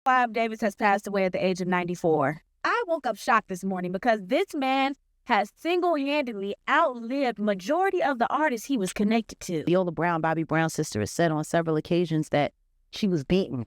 Clive Davis has passed away at the age of 94. I woke up shocked this morning because this man has single-handedly outlived majority of the artists he was connected to. Viola Brown, Bobby Brown's sister, has said on several occasions that she was beaten.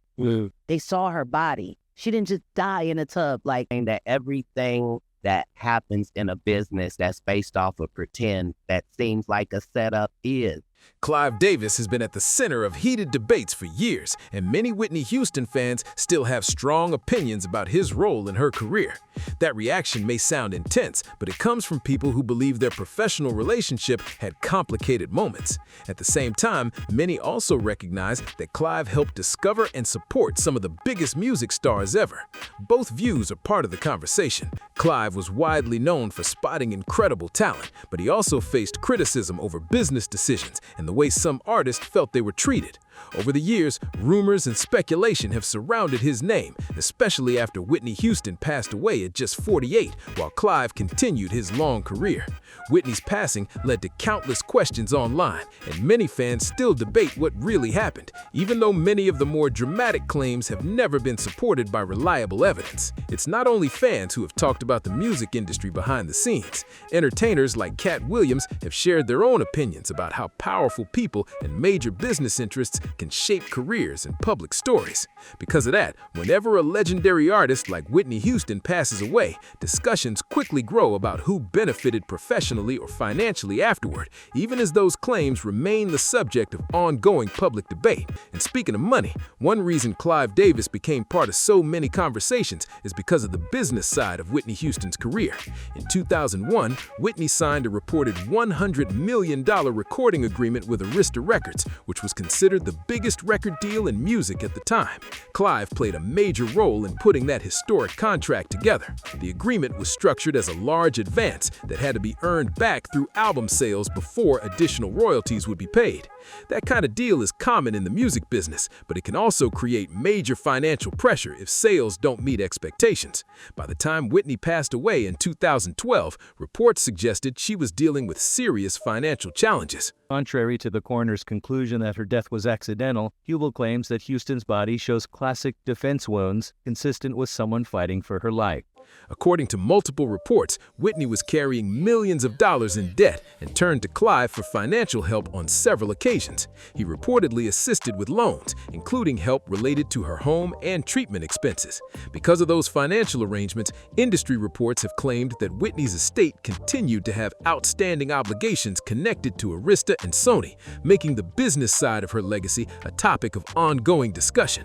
They saw her body. She didn't just die in a tub. And that everything that happens in a business that's based off of pretend that seems like a setup is. Clive Davis has been at the center of heated debates for years, and many Whitney Houston fans still have strong opinions about his role in her career. That reaction may sound intense, but it comes from people who believe their professional relationship had complicated moments. At the same time, many also recognize that Clive helped discover and support some of the biggest music stars ever. Both views are part of the conversation. Clive was widely known for spotting incredible talent, but he also faced criticism over business decisions and the way some artists felt they were treated. Over the years, rumors and speculation have surrounded his name, especially after Whitney Houston passed away at just 48, while Clive continued his long career. Whitney's passing led to countless questions online, and many fans still debate what really happened, even though many of the more dramatic claims have never been supported by reliable evidence. It's not only fans who have talked about the music industry behind the scenes. Entertainers like Katt Williams have shared their own opinions about how powerful people and major business interests can shape careers and public stories. Because of that, whenever a legendary artist like Whitney Houston passes away, discussions quickly grow about who benefited professionally or financially afterward, even as those claims remain the subject of ongoing public debate. And speaking of money, one reason Clive Davis became part of so many conversations is because of the business side of Whitney Houston's career. In 2001, Whitney signed a reported $100 million recording agreement with Arista Records, which was considered the biggest record deal in music at the time. Clive played a major role in putting that historic contract together. The agreement was structured as a large advance that had to be earned back through album sales before additional royalties would be paid. That kind of deal is common in the music business, but it can also create major financial pressure if sales don't meet expectations. By the time Whitney passed away in 2012, reports suggested she was dealing with serious financial challenges. Contrary to the coroner's conclusion that her death was accidental, Hubel claims that Houston's body shows classic defense wounds consistent with someone fighting for her life. According to multiple reports, Whitney was carrying millions of dollars in debt and turned to Clive for financial help on several occasions. He reportedly assisted with loans, including help related to her home and treatment expenses. Because of those financial arrangements, industry reports have claimed that Whitney's estate continued to have outstanding obligations connected to Arista and Sony, making the business side of her legacy a topic of ongoing discussion.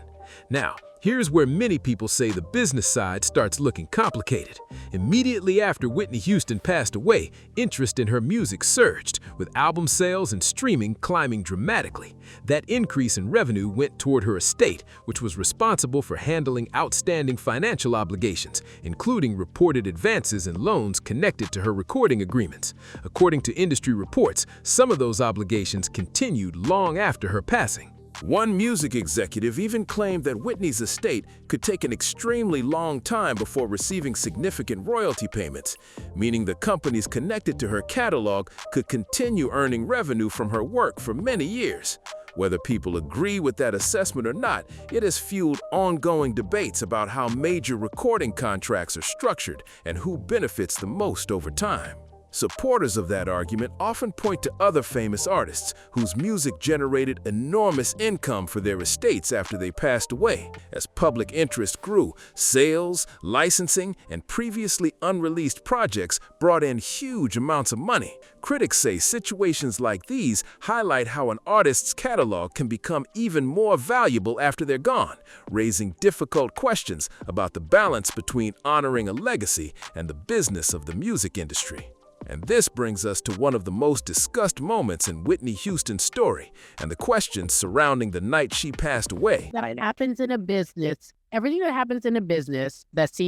Now, here's where many people say the business side starts looking complicated. Immediately after Whitney Houston passed away, interest in her music surged, with album sales and streaming climbing dramatically. That increase in revenue went toward her estate, which was responsible for handling outstanding financial obligations, including reported advances and loans connected to her recording agreements. According to industry reports, some of those obligations continued long after her passing. One music executive even claimed that Whitney's estate could take an extremely long time before receiving significant royalty payments, meaning the companies connected to her catalog could continue earning revenue from her work for many years. Whether people agree with that assessment or not, it has fueled ongoing debates about how major recording contracts are structured and who benefits the most over time. Supporters of that argument often point to other famous artists whose music generated enormous income for their estates after they passed away. As public interest grew, sales, licensing, and previously unreleased projects brought in huge amounts of money. Critics say situations like these highlight how an artist's catalog can become even more valuable after they're gone, raising difficult questions about the balance between honoring a legacy and the business of the music industry. And this brings us to one of the most discussed moments in Whitney Houston's story and the questions surrounding the night she passed away. That happens in a business. Everything that happens in a business that's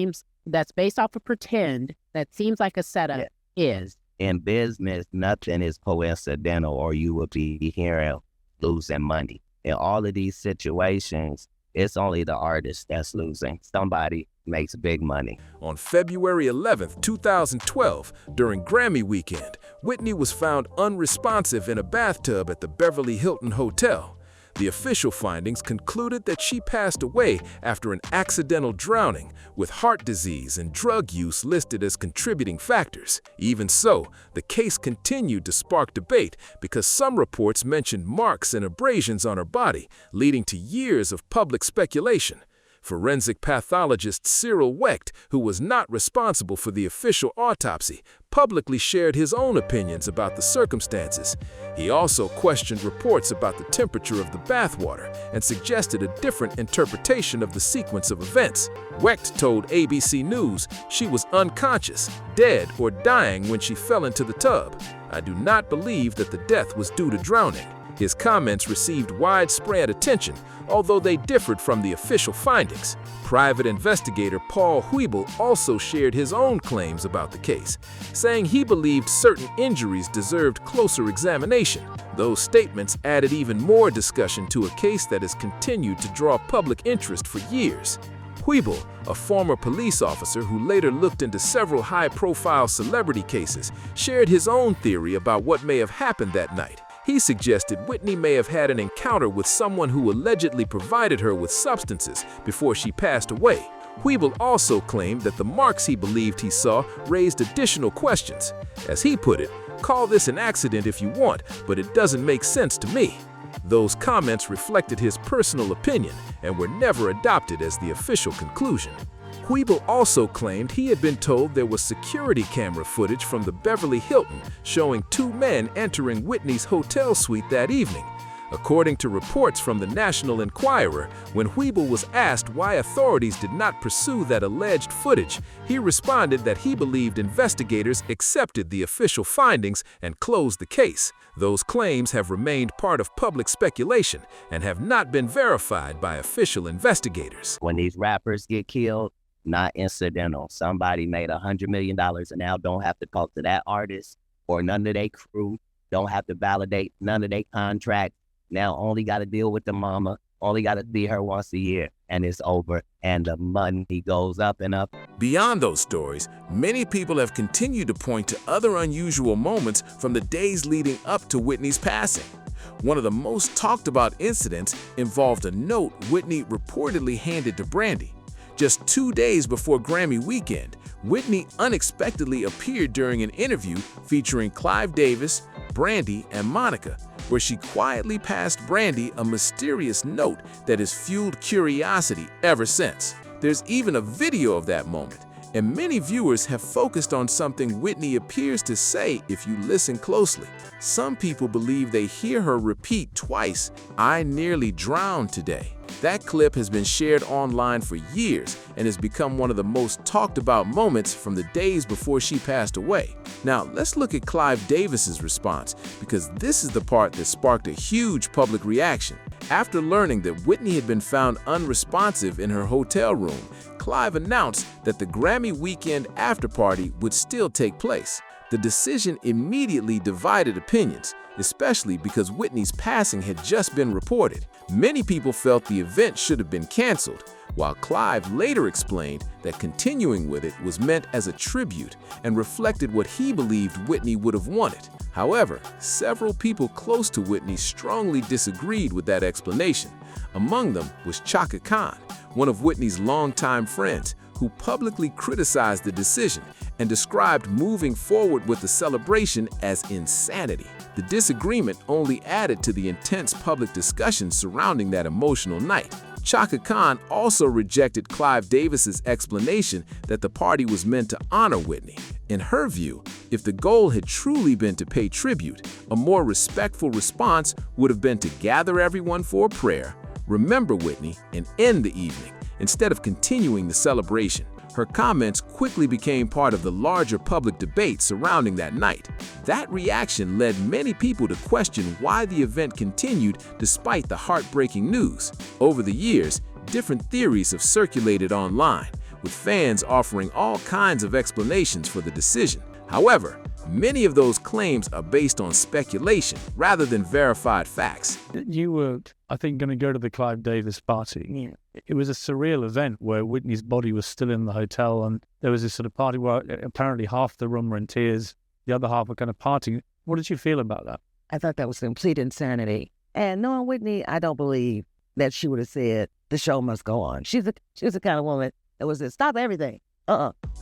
based off of pretend, that seems like a setup, is. In business, nothing is coincidental or you will be hearing losing money. In all of these situations, it's only the artist that's losing. Somebody makes big money. On February 11, 2012, during Grammy weekend, Whitney was found unresponsive in a bathtub at the Beverly Hilton Hotel. The official findings concluded that she passed away after an accidental drowning, with heart disease and drug use listed as contributing factors. Even so, the case continued to spark debate because some reports mentioned marks and abrasions on her body, leading to years of public speculation. Forensic pathologist Cyril Wecht, who was not responsible for the official autopsy, publicly shared his own opinions about the circumstances. He also questioned reports about the temperature of the bathwater and suggested a different interpretation of the sequence of events. Wecht told ABC News she was unconscious, dead, or dying when she fell into the tub. "I do not believe that the death was due to drowning." His comments received widespread attention, although they differed from the official findings. Private investigator Paul Huebel also shared his own claims about the case, saying he believed certain injuries deserved closer examination. Those statements added even more discussion to a case that has continued to draw public interest for years. Huebel, a former police officer who later looked into several high-profile celebrity cases, shared his own theory about what may have happened that night. He suggested Whitney may have had an encounter with someone who allegedly provided her with substances before she passed away. Huebel also claimed that the marks he believed he saw raised additional questions. As he put it, "Call this an accident if you want, but it doesn't make sense to me." Those comments reflected his personal opinion and were never adopted as the official conclusion. Huebel also claimed he had been told there was security camera footage from the Beverly Hilton showing two men entering Whitney's hotel suite that evening. According to reports from the National Enquirer, when Huebel was asked why authorities did not pursue that alleged footage, he responded that he believed investigators accepted the official findings and closed the case. Those claims have remained part of public speculation and have not been verified by official investigators. When these rappers get killed, not incidental. Somebody made $100 million and now don't have to talk to that artist or none of their crew, don't have to validate none of their contracts. Now only got to deal with the mama, only got to see her once a year, and it's over, and the money goes up and up. Beyond those stories, many people have continued to point to other unusual moments from the days leading up to Whitney's passing. One of the most talked about incidents involved a note Whitney reportedly handed to Brandy. Just 2 days before Grammy weekend, Whitney unexpectedly appeared during an interview featuring Clive Davis, Brandy, and Monica, where she quietly passed Brandy a mysterious note that has fueled curiosity ever since. There's even a video of that moment, and many viewers have focused on something Whitney appears to say if you listen closely. Some people believe they hear her repeat twice, "I nearly drowned today." That clip has been shared online for years and has become one of the most talked about moments from the days before she passed away. Now, let's look at Clive Davis's response, because this is the part that sparked a huge public reaction. After learning that Whitney had been found unresponsive in her hotel room, Clive announced that the Grammy weekend afterparty would still take place. The decision immediately divided opinions, especially because Whitney's passing had just been reported. Many people felt the event should have been canceled, while Clive later explained that continuing with it was meant as a tribute and reflected what he believed Whitney would have wanted. However, several people close to Whitney strongly disagreed with that explanation. Among them was Chaka Khan, one of Whitney's longtime friends, who publicly criticized the decision and described moving forward with the celebration as insanity. The disagreement only added to the intense public discussion surrounding that emotional night. Chaka Khan also rejected Clive Davis's explanation that the party was meant to honor Whitney. In her view, if the goal had truly been to pay tribute, a more respectful response would have been to gather everyone for a prayer, remember Whitney, and end the evening, instead of continuing the celebration. Her comments quickly became part of the larger public debate surrounding that night. That reaction led many people to question why the event continued despite the heartbreaking news. Over the years, different theories have circulated online, with fans offering all kinds of explanations for the decision. However, many of those claims are based on speculation rather than verified facts. You were, I think, going to go to the Clive Davis party. Yeah. It was a surreal event where Whitney's body was still in the hotel, and there was this sort of party where apparently half the room were in tears, the other half were kind of partying. What did you feel about that? I thought that was complete insanity. And knowing Whitney, I don't believe that she would have said the show must go on. She was the kind of woman that was stop everything.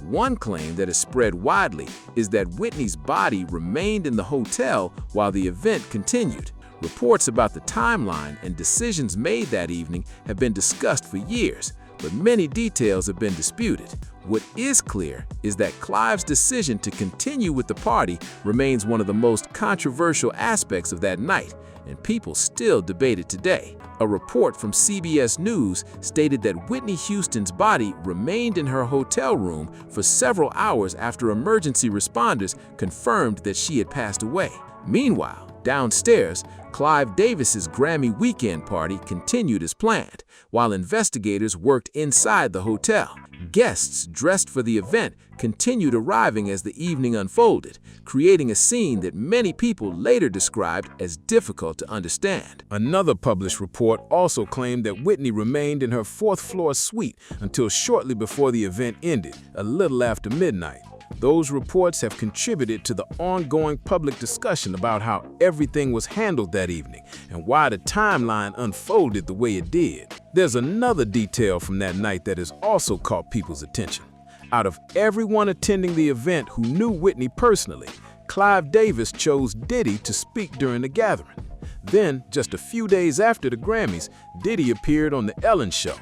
One claim that is spread widely is that Whitney's body remained in the hotel while the event continued. Reports about the timeline and decisions made that evening have been discussed for years, but many details have been disputed. What is clear is that Clive's decision to continue with the party remains one of the most controversial aspects of that night, and people still debate it today. A report from CBS News stated that Whitney Houston's body remained in her hotel room for several hours after emergency responders confirmed that she had passed away. Meanwhile, downstairs, Clive Davis's Grammy weekend party continued as planned, while investigators worked inside the hotel. Guests dressed for the event continued arriving as the evening unfolded, creating a scene that many people later described as difficult to understand. Another published report also claimed that Whitney remained in her fourth-floor suite until shortly before the event ended, a little after midnight. Those reports have contributed to the ongoing public discussion about how everything was handled that evening and why the timeline unfolded the way it did. There's another detail from that night that has also caught people's attention. Out of everyone attending the event who knew Whitney personally, Clive Davis chose Diddy to speak during the gathering. Then, just a few days after the Grammys, Diddy appeared on The Ellen Show.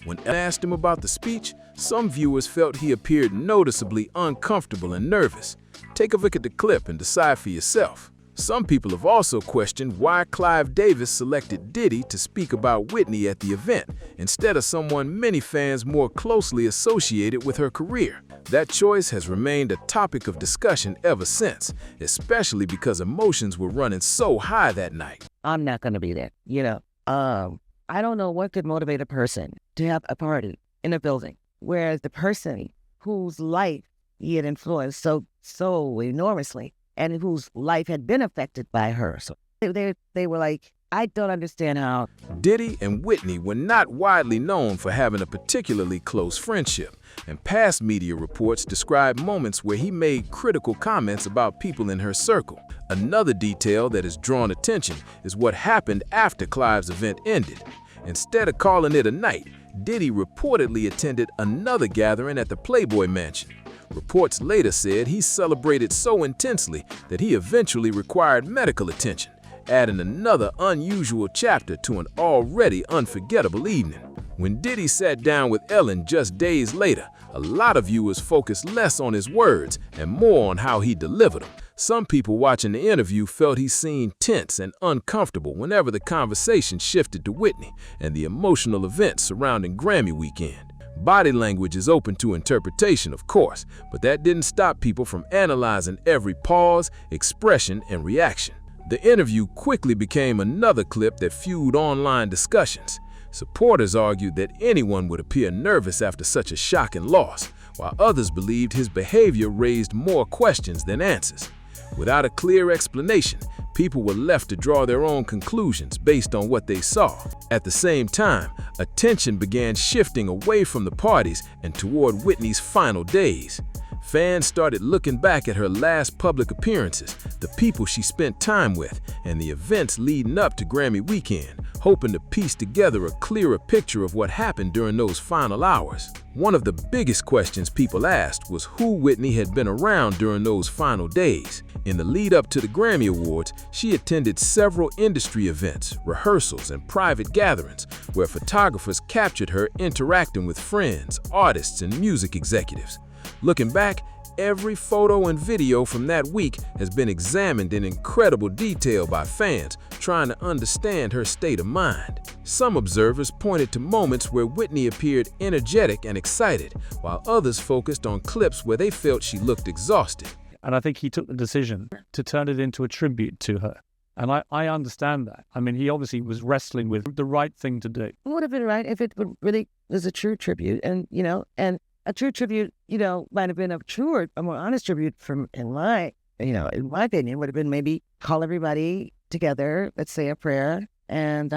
When Ellen asked him about the speech, some viewers felt he appeared noticeably uncomfortable and nervous. Take a look at the clip and decide for yourself. Some people have also questioned why Clive Davis selected Diddy to speak about Whitney at the event, instead of someone many fans more closely associated with her career. That choice has remained a topic of discussion ever since, especially because emotions were running so high that night. I'm not going to be there. I don't know what could motivate a person to have a party in a building, whereas the person whose life he had influenced so enormously and whose life had been affected by her. So they were like, I don't understand how. Diddy and Whitney were not widely known for having a particularly close friendship, and past media reports describe moments where he made critical comments about people in her circle. Another detail that has drawn attention is what happened after Clive's event ended. Instead of calling it a night, Diddy reportedly attended another gathering at the Playboy Mansion. Reports later said he celebrated so intensely that he eventually required medical attention, adding another unusual chapter to an already unforgettable evening. When Diddy sat down with Ellen just days later, a lot of viewers focused less on his words and more on how he delivered them. Some people watching the interview felt he seemed tense and uncomfortable whenever the conversation shifted to Whitney and the emotional events surrounding Grammy weekend. Body language is open to interpretation, of course, but that didn't stop people from analyzing every pause, expression, and reaction. The interview quickly became another clip that fueled online discussions. Supporters argued that anyone would appear nervous after such a shocking loss, while others believed his behavior raised more questions than answers. Without a clear explanation, people were left to draw their own conclusions based on what they saw. At the same time, attention began shifting away from the parties and toward Whitney's final days. Fans started looking back at her last public appearances, the people she spent time with, and the events leading up to Grammy weekend, hoping to piece together a clearer picture of what happened during those final hours. One of the biggest questions people asked was who Whitney had been around during those final days. In the lead up to the Grammy Awards, she attended several industry events, rehearsals, and private gatherings where photographers captured her interacting with friends, artists, and music executives. Looking back, every photo and video from that week has been examined in incredible detail by fans trying to understand her state of mind. Some observers pointed to moments where Whitney appeared energetic and excited, while others focused on clips where they felt she looked exhausted. And I think he took the decision to turn it into a tribute to her. And I understand that. I mean, he obviously was wrestling with the right thing to do. It would have been right if it really was a true tribute. And a true tribute, might have been a more honest tribute in my opinion, would have been maybe call everybody together, let's say a prayer, and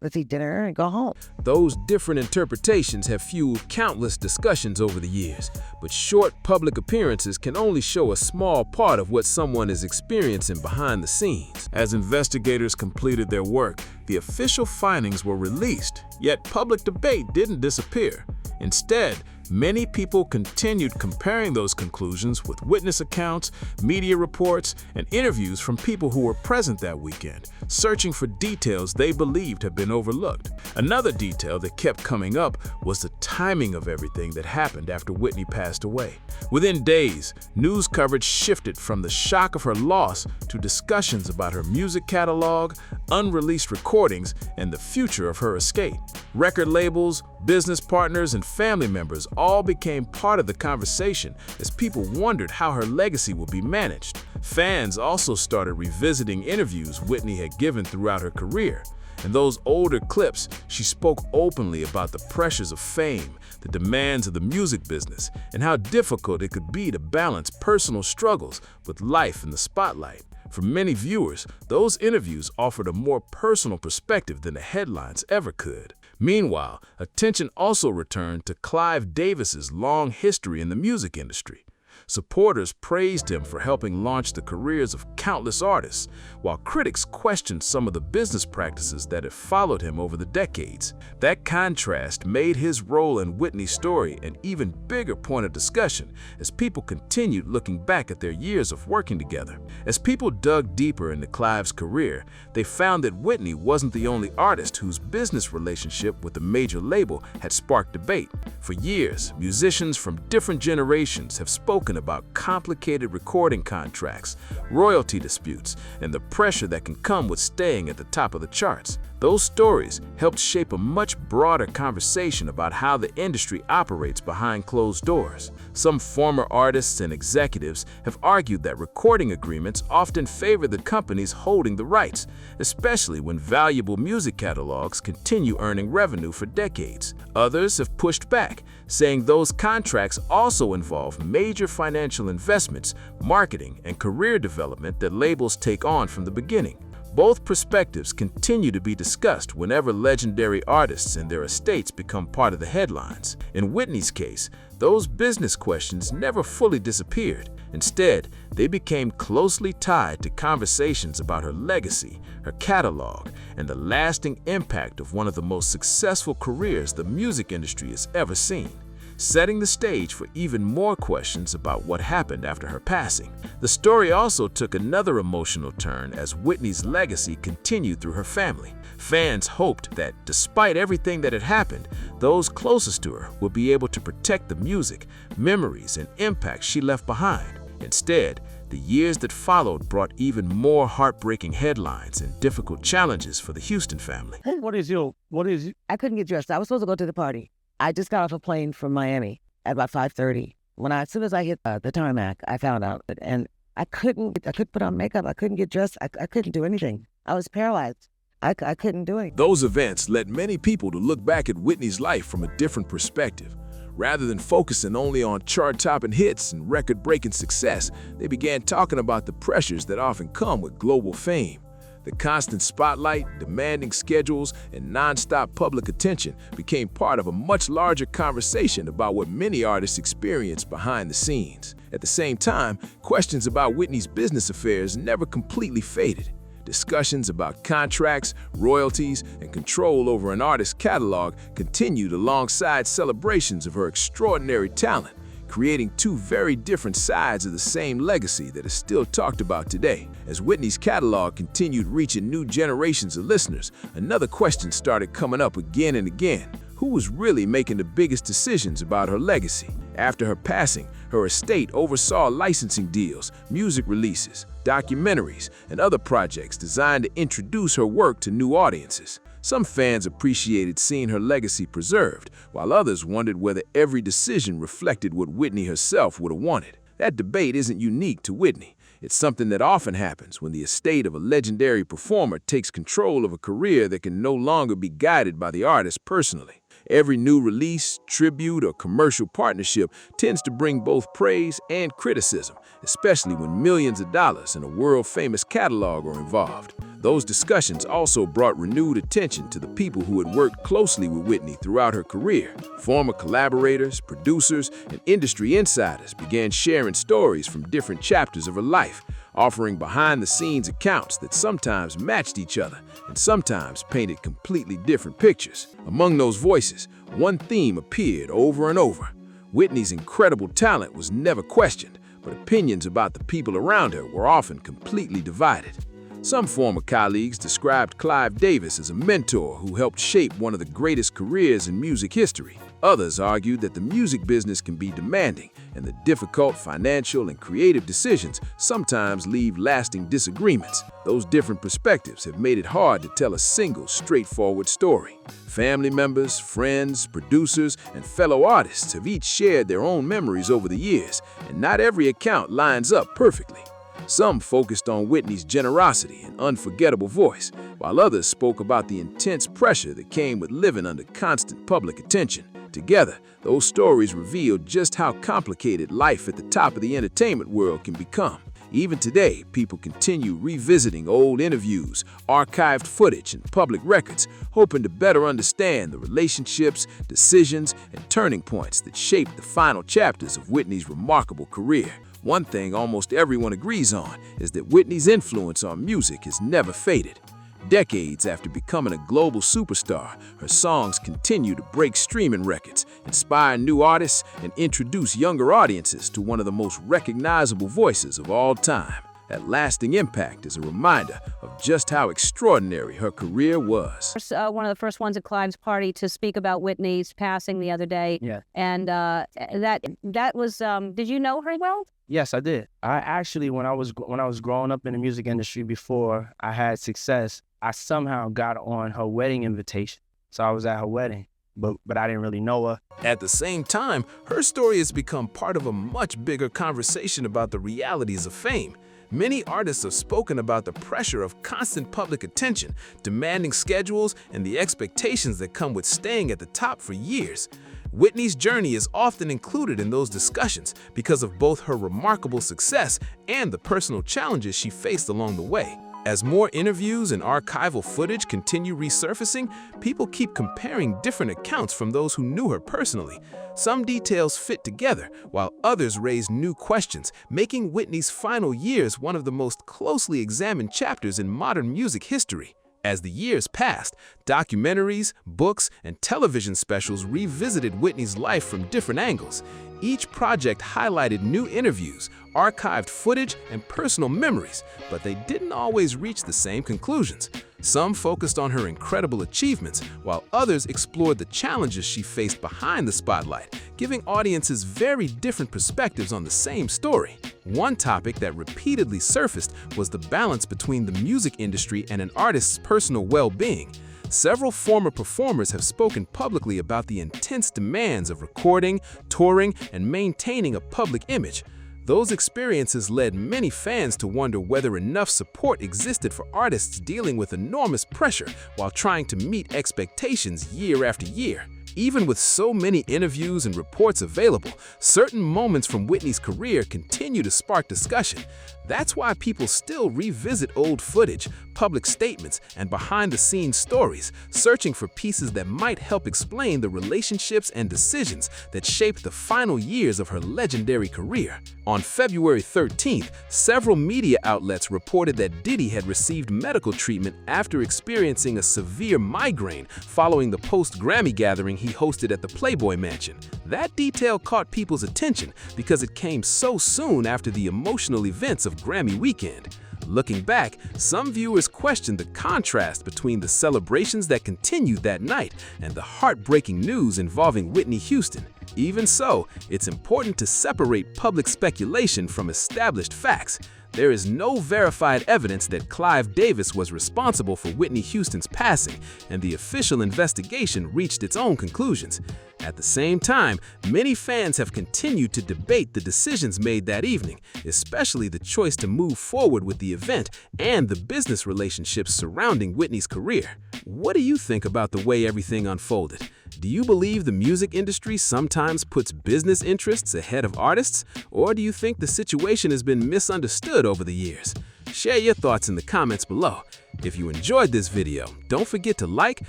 let's eat dinner and go home. Those different interpretations have fueled countless discussions over the years, but short public appearances can only show a small part of what someone is experiencing behind the scenes. As investigators completed their work, the official findings were released, yet public debate didn't disappear. Instead, many people continued comparing those conclusions with witness accounts, media reports, and interviews from people who were present that weekend, searching for details they believed had been overlooked. Another detail that kept coming up was the timing of everything that happened after Whitney passed away. Within days, news coverage shifted from the shock of her loss to discussions about her music catalog, unreleased recordings, and the future of her estate. Record labels, business partners, and family members all became part of the conversation as people wondered how her legacy would be managed. Fans also started revisiting interviews Whitney had given throughout her career. In those older clips, she spoke openly about the pressures of fame, the demands of the music business, and how difficult it could be to balance personal struggles with life in the spotlight. For many viewers, those interviews offered a more personal perspective than the headlines ever could. Meanwhile, attention also returned to Clive Davis's long history in the music industry. Supporters praised him for helping launch the careers of countless artists, while critics questioned some of the business practices that have followed him over the decades. That contrast made his role in Whitney's story an even bigger point of discussion as people continued looking back at their years of working together. As people dug deeper into Clive's career, they found that Whitney wasn't the only artist whose business relationship with the major label had sparked debate. For years, musicians from different generations have spoken about complicated recording contracts, royalty disputes, and the pressure that can come with staying at the top of the charts. Those stories helped shape a much broader conversation about how the industry operates behind closed doors. Some former artists and executives have argued that recording agreements often favor the companies holding the rights, especially when valuable music catalogs continue earning revenue for decades. Others have pushed back, saying those contracts also involve major financial investments, marketing, and career development that labels take on from the beginning. Both perspectives continue to be discussed whenever legendary artists and their estates become part of the headlines. In Whitney's case, those business questions never fully disappeared. Instead, they became closely tied to conversations about her legacy, her catalog, and the lasting impact of one of the most successful careers the music industry has ever seen, setting the stage for even more questions about what happened after her passing. The story also took another emotional turn as Whitney's legacy continued through her family. Fans hoped that, despite everything that had happened, those closest to her would be able to protect the music, memories, and impact she left behind. Instead, the years that followed brought even more heartbreaking headlines and difficult challenges for the Houston family. I couldn't get dressed. I was supposed to go to the party. I just got off a plane from Miami at about 5:30. As soon as I hit the tarmac, I found out, and I couldn't put on makeup. I couldn't get dressed. I couldn't do anything. I was paralyzed. I couldn't do it. Those events led many people to look back at Whitney's life from a different perspective. Rather than focusing only on chart-topping hits and record-breaking success, they began talking about the pressures that often come with global fame. The constant spotlight, demanding schedules, and non-stop public attention became part of a much larger conversation about what many artists experience behind the scenes. At the same time, questions about Whitney's business affairs never completely faded. Discussions about contracts, royalties, and control over an artist's catalog continued alongside celebrations of her extraordinary talent, creating two very different sides of the same legacy that is still talked about today. As Whitney's catalog continued reaching new generations of listeners, another question started coming up again and again. Who was really making the biggest decisions about her legacy? After her passing, her estate oversaw licensing deals, music releases, documentaries, and other projects designed to introduce her work to new audiences. Some fans appreciated seeing her legacy preserved, while others wondered whether every decision reflected what Whitney herself would have wanted. That debate isn't unique to Whitney. It's something that often happens when the estate of a legendary performer takes control of a career that can no longer be guided by the artist personally. Every new release, tribute, or commercial partnership tends to bring both praise and criticism, especially when millions of dollars and a world-famous catalog are involved. Those discussions also brought renewed attention to the people who had worked closely with Whitney throughout her career. Former collaborators, producers, and industry insiders began sharing stories from different chapters of her life, offering behind-the-scenes accounts that sometimes matched each other and sometimes painted completely different pictures. Among those voices, one theme appeared over and over. Whitney's incredible talent was never questioned, but opinions about the people around her were often completely divided. Some former colleagues described Clive Davis as a mentor who helped shape one of the greatest careers in music history. Others argued that the music business can be demanding, and the difficult financial and creative decisions sometimes leave lasting disagreements. Those different perspectives have made it hard to tell a single, straightforward story. Family members, friends, producers, and fellow artists have each shared their own memories over the years, and not every account lines up perfectly. Some focused on Whitney's generosity and unforgettable voice, while others spoke about the intense pressure that came with living under constant public attention. Together, those stories revealed just how complicated life at the top of the entertainment world can become. Even today, people continue revisiting old interviews, archived footage, and public records, hoping to better understand the relationships, decisions, and turning points that shaped the final chapters of Whitney's remarkable career. One thing almost everyone agrees on is that Whitney's influence on music has never faded. Decades after becoming a global superstar, her songs continue to break streaming records, inspire new artists, and introduce younger audiences to one of the most recognizable voices of all time. That lasting impact is a reminder of just how extraordinary her career was. One of the first ones at Clive's party to speak about Whitney's passing the other day. Yeah. And that was, did you know her well? Yes, I did. I actually, when I was growing up in the music industry before I had success, I somehow got on her wedding invitation. So I was at her wedding, but I didn't really know her. At the same time, her story has become part of a much bigger conversation about the realities of fame. Many artists have spoken about the pressure of constant public attention, demanding schedules, and the expectations that come with staying at the top for years. Whitney's journey is often included in those discussions because of both her remarkable success and the personal challenges she faced along the way. As more interviews and archival footage continue resurfacing, people keep comparing different accounts from those who knew her personally. Some details fit together, while others raise new questions, making Whitney's final years one of the most closely examined chapters in modern music history. As the years passed, documentaries, books, and television specials revisited Whitney's life from different angles. Each project highlighted new interviews, archived footage, and personal memories, but they didn't always reach the same conclusions. Some focused on her incredible achievements, while others explored the challenges she faced behind the spotlight, giving audiences very different perspectives on the same story. One topic that repeatedly surfaced was the balance between the music industry and an artist's personal well-being. Several former performers have spoken publicly about the intense demands of recording, touring, and maintaining a public image. Those experiences led many fans to wonder whether enough support existed for artists dealing with enormous pressure while trying to meet expectations year after year. Even with so many interviews and reports available, certain moments from Whitney's career continue to spark discussion. That's why people still revisit old footage, public statements, and behind-the-scenes stories, searching for pieces that might help explain the relationships and decisions that shaped the final years of her legendary career. On February 13th, several media outlets reported that Diddy had received medical treatment after experiencing a severe migraine following the post-Grammy gathering he hosted at the Playboy Mansion. That detail caught people's attention because it came so soon after the emotional events of Grammy weekend. Looking back, some viewers questioned the contrast between the celebrations that continued that night and the heartbreaking news involving Whitney Houston. Even so, it's important to separate public speculation from established facts. There is no verified evidence that Clive Davis was responsible for Whitney Houston's passing, and the official investigation reached its own conclusions. At the same time, many fans have continued to debate the decisions made that evening, especially the choice to move forward with the event and the business relationships surrounding Whitney's career. What do you think about the way everything unfolded? Do you believe the music industry sometimes puts business interests ahead of artists, or do you think the situation has been misunderstood over the years? Share your thoughts in the comments below. If you enjoyed this video, don't forget to like,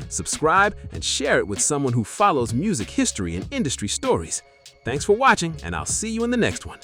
subscribe, and share it with someone who follows music history and industry stories. Thanks for watching, and I'll see you in the next one.